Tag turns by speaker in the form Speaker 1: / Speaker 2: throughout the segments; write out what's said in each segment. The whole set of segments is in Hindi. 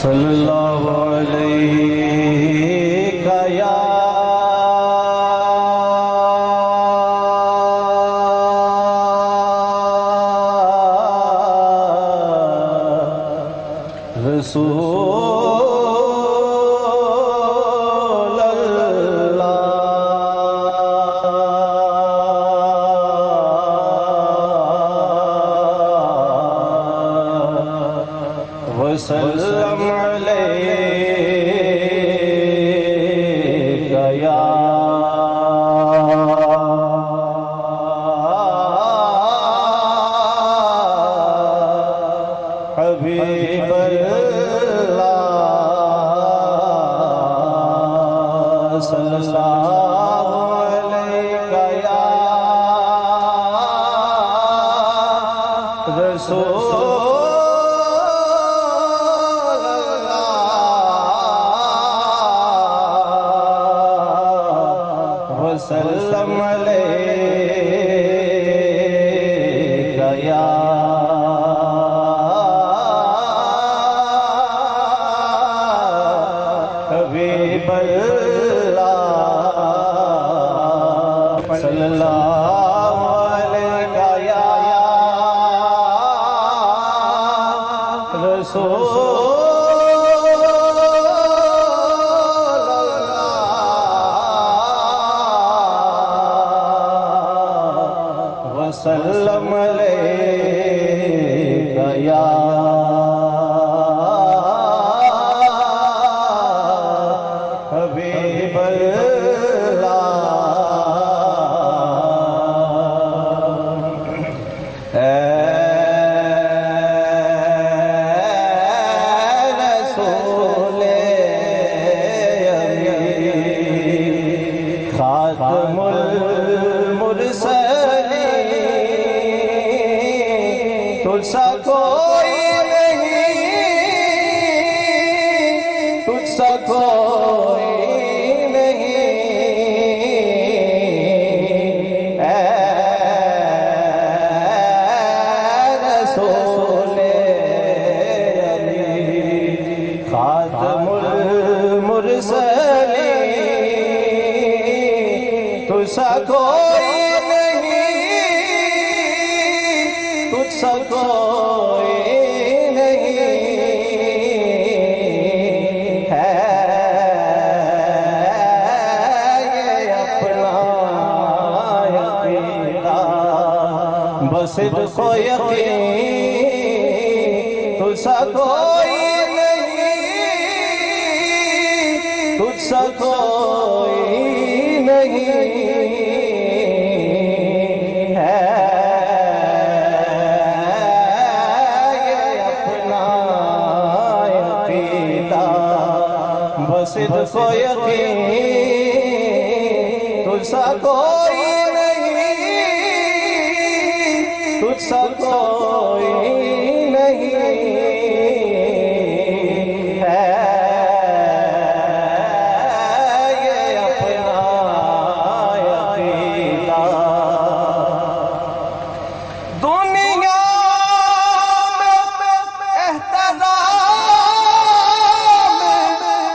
Speaker 1: सल्लल्लाहु अलैका या रसूल अल्लाह वसल्लम अलैका या हबीब अल्लाह सल्लल्लाहु अलैका या रसूल अल्लाह वसल्लम अलैका या हबीब अल्लाह सल्लल्लाहु अलैका या रसूल अल्लाह वसल्लम अलैका या हबीब अल्लाह रसूले अमीन खातमुल मुरसलीन तुझसा कोई नहीं, तुझसा कोई नहीं ऐ रसूले अमीन खातमुल मुरसलीन तुझसा कोई नहीं, तुझसा कोई नहीं है ये अपना अकीदा बस इसको यकीन तुझसा कोई नहीं, तुझसा कोई नहीं है ये अपना अकीदा बस इसको यकीन तुझसा कोई नहीं, तुझसा कोई नहीं है ये अपना अकीदा दुनिया में एहतराम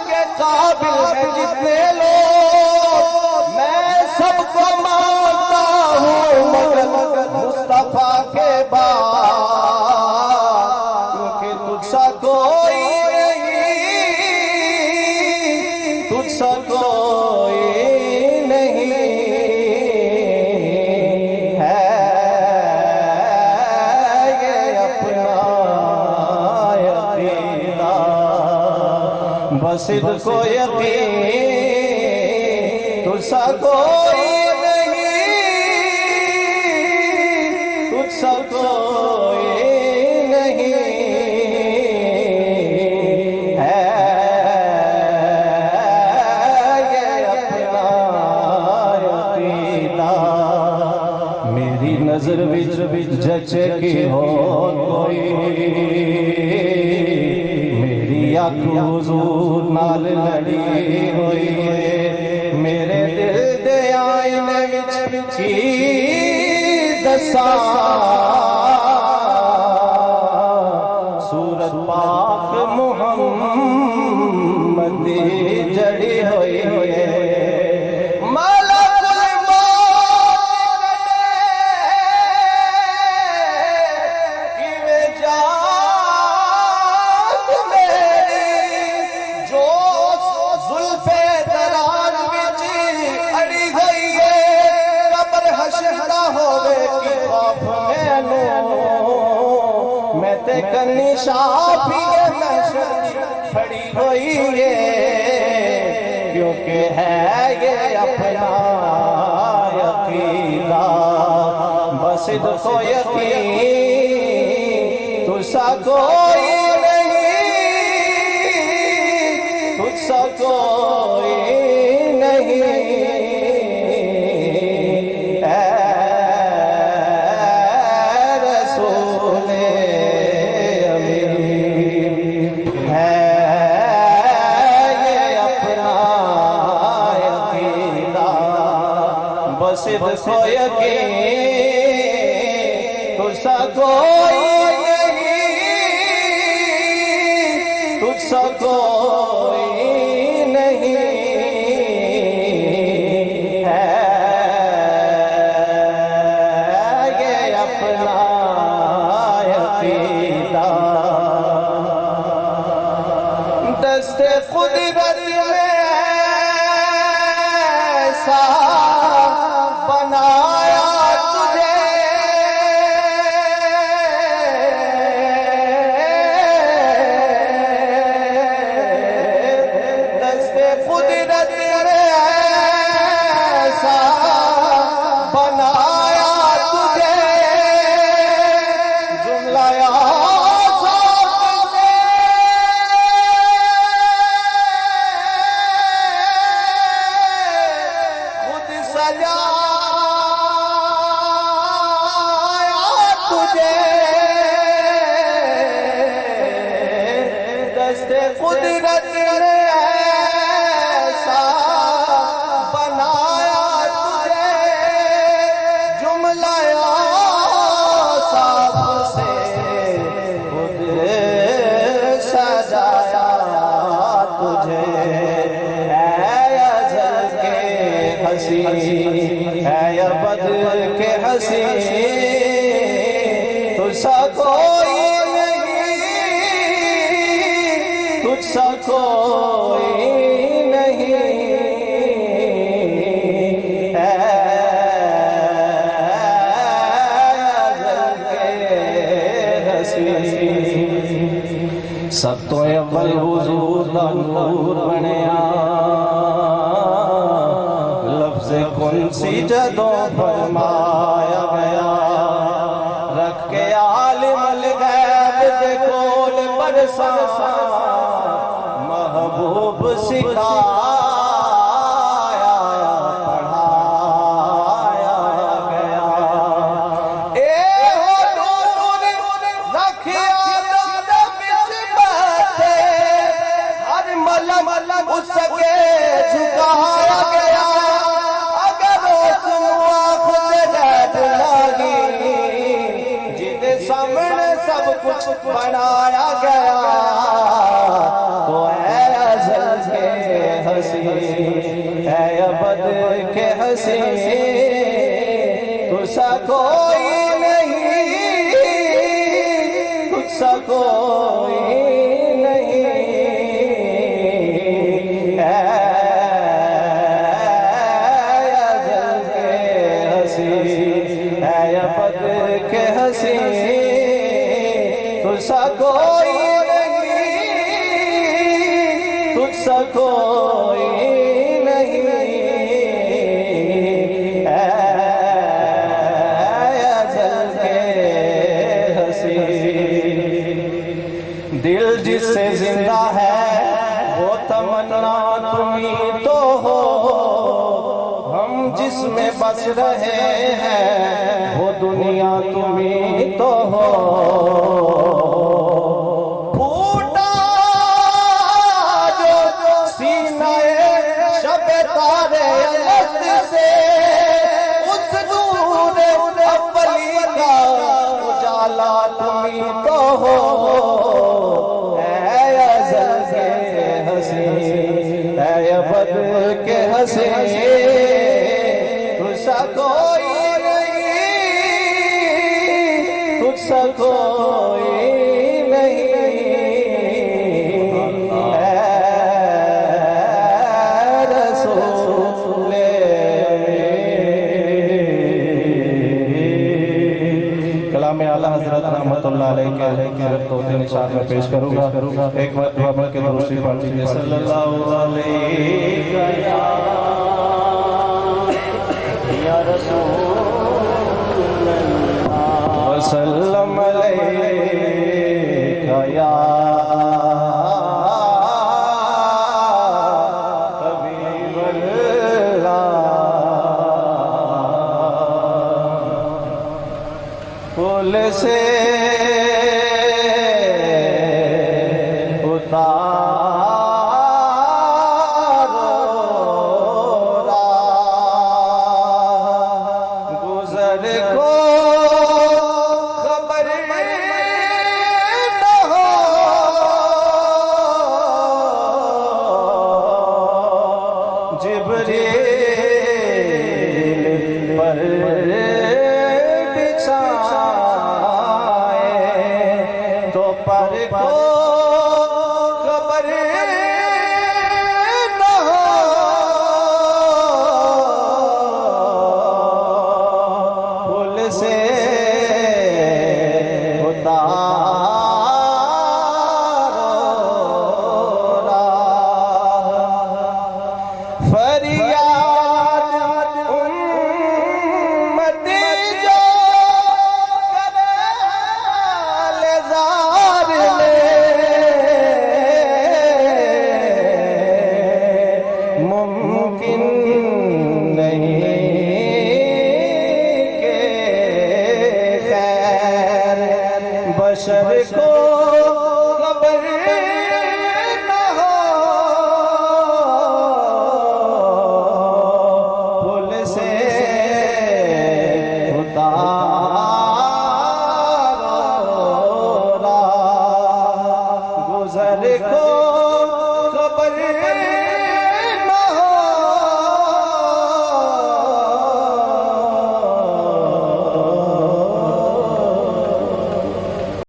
Speaker 1: के काबिल है जितने लोग मैं सबको मानता हूँ मगर मुस्तफा के बाद क्योंकि तुझसा कोई नहीं, तुझसा कोई नहीं है ये अपना अकीदा बस इसको यकीन तुझसा कोई नहीं, तुझसा कोई नहीं है ये अपना अकीदा मेरी नजर विच जचे की हो कोई मेरी अख हुजूर नाल लड़ी हुई मेरे दिल दे आईने विच की दसा सूरत पाक मुहम्मद मोहम्मद जड़ी हुई है। कन्नी शाफी खड़ी हुई है, क्योंकि है ये अपना यकीना, बस इसको यकीन तुझसा कोई नहीं, तुझसा कोई नहीं। सिद्ध को यकीन तुझसा कोई नहीं, तुझसा कोई नहीं है ये अपना यकीना। दस्ते कुदरत में ऐसा बनाया तुझे, दस्ते कुदरत ने ऐसा बनाया तुझे, जुमला खुद सजा कुदरत ने ऐसा बनाया तुझे, जुमला साफ से खुद सजाया तुझे। है अज़ल के हंसी, है अबद के हंसी, तुझसा कोई तुझसा कोई नहीं है अज़ल के हंसी। सब तो अव्वल हुजूर दा नूर बनया, लफ्ज़ कुन सी जदों फरमाया गया, रख के आलिम गैब दे कोल बरसा महबूब सिखाया पढ़ाया गया। ए हो नूर रखिया दर बिच बैठे, हर मलम उसके झुकाया गया। अगर सुनुआ खुद गैब लागी, जिदे सामने सब कुछ बनाया गया, तो है अज़ल के हंसी, है अबद के हंसी, तुझसा कोई नहीं, तुझसा कोई नहीं है अज़ल के हंसी, है अबद के हंसी, तुझसा कोई नहीं, तुझसा कोई नहीं है अज़ल के हंसी। दिल जिससे जिंदा है वो तमन्ना तुम्ही तो हो, हम जिसमें बस रहे हैं वो दुनिया तुम्ही तो हो। तुम्ही तो हो, है अज़ल अब के हंसे तुझसा कोई नहीं, तुझसा कोई नहीं। कलाम आला हजरत रहमतुल्लाह अलैहि के दो तीन इशार में पेश करूंगा। एक मरतबा पढ़ के दूसरी पार्टी में सल्लल्लाहु अलैहि या रसूलल्लाह वसल्लम अलैका या पुल से उतारो गुजर को खबर न हो, जिब्रील पर पर को खबर न हो, पुल से उतारो फरियाद उम्मती जो मुमकिन नहीं के खैर बशर को खबर